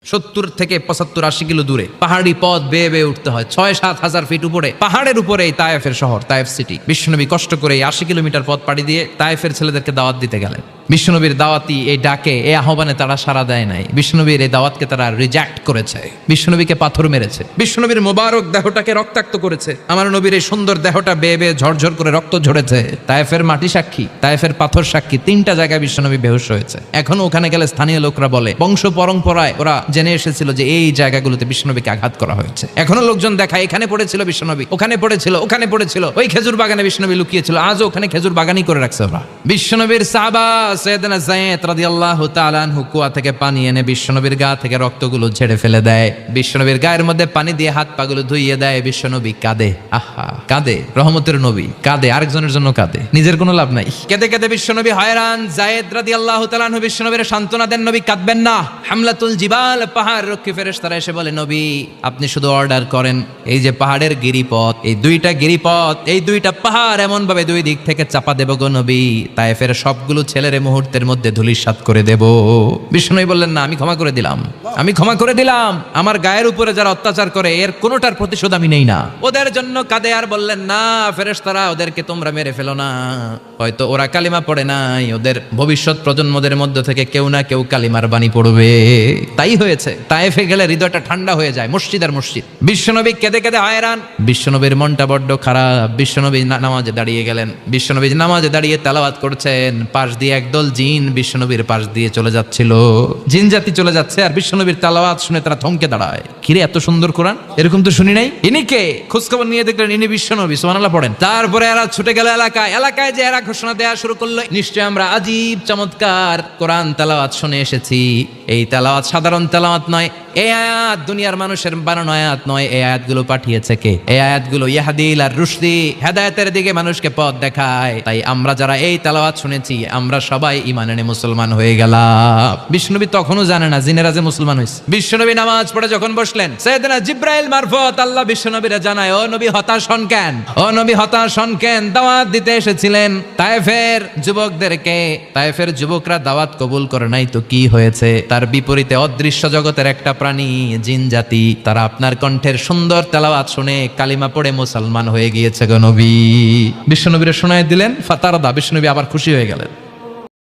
70 থেকে 75-80 কিলো দূরে পাহাড়ি পথ বেয়ে বেয়ে উঠতে হয় 6-7 হাজার ফিট উপরে পাহাড়ের উপরে এই তায়েফের শহর তায়েফ সিটি। বিশ্বনবী কষ্ট করে 80 কিলোমিটার পথ পাড়ি দিয়ে তায়েফের ছেলেদেরকে দাওয়াত দিতে গেলেন। বিশ্বনবীর দাওয়াতি এই ডাকে এই আহ্বানে তারা সাড়া দেয় নাই। বিশ্বনবীর এই দাওয়াতকে তারা রিজেক্ট করেছে, বিশ্বনবীকে পাথর মেরেছে, বিশ্বনবীর মোবারক দেহটাকে রক্তাক্ত করেছে। আমার নবীর এই সুন্দর দেহটা বেয়ে বেয়ে ঝরঝর করে রক্ত ঝরেছে। তায়েফের মাটি সাক্ষী, তায়েফের পাথর সাক্ষী, 3টা জায়গায় বিশ্বনবী বেহুশ হয়েছে। এখনো ওখানে গেলে স্থানীয় লোকরা বলে, বংশ পরম্পরায় ওরা জেনে এসেছিল যে এই জায়গাগুলোতে বিশ্বনবীকে আঘাত করা হয়েছে। এখনো লোকজন দেখায় এখানে পড়েছিল বিশ্বনবী, ওখানে পড়েছিল, ওখানে পড়েছিল, ওই খেজুর বাগানে বিশ্বনবী লুকিয়েছিল, আজও ওখানে খেজুর বাগানই করে রাখছে ওরা। বিশ্বনবীর সাহাবা সাইয়েদনা যায়েদ রাদিয়াল্লাহু তাআলা আনহু কুয়া থেকে পানি এনে বিশ্বনবীর গা থেকে রক্তগুলো ঝেড়ে ফেলে দেয়। বিশ্বনবীর গায়ের মধ্যে পানি দিয়ে হাত পাগুলো ধুইয়ে দেয়। বিশ্বনবী কাঁদে, আহা কাঁদে, রহমতের নবী কাঁদে, আরেকজনের জন্য কাঁদে, নিজের কোনো লাভ নাই। কেঁদে কেঁদে বিশ্বনবী হয়রান। যায়েদ রাদিয়াল্লাহু তাআলা আনহু বিশ্বনবীর সান্ত্বনা দেন, নবী কাঁদবেন না। হামলাতুল জিবাল, পাহাড় রক্ষী ফেরেশতারা এসে বলে, নবী আপনি শুধু অর্ডার করেন, এই যে পাহাড়ের গিরিপথ, এই 2টা গিরিপথ, এই 2টা পাহাড় এমন ভাবে 2 দিক থেকে চাপা দেব গো নবী, তায়েফের সবগুলো ছেলের মুহূর্তের মধ্যে ধূলিসাৎ করে দেব। বিষ্ণু বললেন, না আমি ক্ষমা করে দিলাম, আমি ক্ষমা করে দিলাম। আমার গায়ের উপরে যারা অত্যাচার করে এর কোনোটার প্রতিশোধ আমি নেই না। ওদের জন্য কাঁদে আর বললেন, না ফেরেশতারা ওদেরকে তোমরা মেরে ফেলো না, হয়তো ওরা কালিমা পড়ে নাই, ওদের ভবিষ্যৎ প্রজন্মদের মধ্যে থেকে কেউ না কেউ কালিমার বাণী পড়বে। তাই হয়েছে, তায়েফে গেলে হৃদয়টা ঠান্ডা হয়ে যায়, মসজিদ আর মসজিদ। বিশ্বনবী কেঁদে কেঁদে হয়রান। বিশ্বনবীর মনটা বড্ড খারাপ। বিশ্বনবী নামাজে দাঁড়িয়ে গেলেন। বিশ্বনবী নামাজে দাঁড়িয়ে তেলাওয়াত করছেন, পাশ দিয়ে একদল জিন বিশ্বনবীর পাশ দিয়ে চলে যাচ্ছিল। জিন জাতি চলে যাচ্ছে আর বিশ্বনবীর তেলাওয়াত শুনে তারা থমকে দাঁড়ায়। কিরে এত সুন্দর কোরআন, এরকম তো শুনি নাই। ইনি কে? খোঁজখবর নিয়ে দেখলেন ইনি বিশ্বনবী, সুবহানাল্লাহ পড়েন। তারপরে এরা ছুটে গেল এলাকায়। এলাকায় যে এরা ঘোষণা দেওয়া শুরু করলো, নিশ্চয় আমরা আজীব চমৎকার কোরআন তেলাওয়াত শুনে এসেছি। এই তেলাওয়াত সাধারণ তেলাওয়াত নয়, এই আয়াত দুনিয়ার মানুষের বানানো আয়াত নয়। এই আয়াতগুলো পাঠিয়েছে কে? এই আয়াতগুলো ইয়াহদিল আর রুশদি, হেদায়েতের দিকে মানুষকে পথ দেখায়। তাই আমরা যারা এই তেলাওয়াত শুনেছি আমরা সবাই ঈমান এনে মুসলমান হয়ে গেলাম। বিশ্বনবী তখনও জানে না জিনেরা যে মুসলমান হয়েছে। বিশ্বনবী নামাজ পড়ে যখন বসলেন, সাইয়েদনা জিব্রাইল মারফত আল্লাহ বিশ্বনবীরে জানায়, ও নবী হতাশ হন কেন? ও নবী হতাশ হন কেন? দাওয়াত দিতে এসেছিলেন তায়েফের যুবকদেরকে, তায়েফের যুবকরা দাওয়াত কবুল করে নাই তো কি হয়েছে? তার বিপরীতে অদৃশ্য জগতের একটা প্রাণী জিন জাতি, তারা আপনার কণ্ঠের সুন্দর তেলাওয়াত শুনে কালিমা পড়ে মুসলমান হয়ে গিয়েছে গো নবী। বিশ্বনবীরে শোনায় দিলেন, ফাতারদা, বিশ্বনবী আবার খুশি হয়ে গেলেন।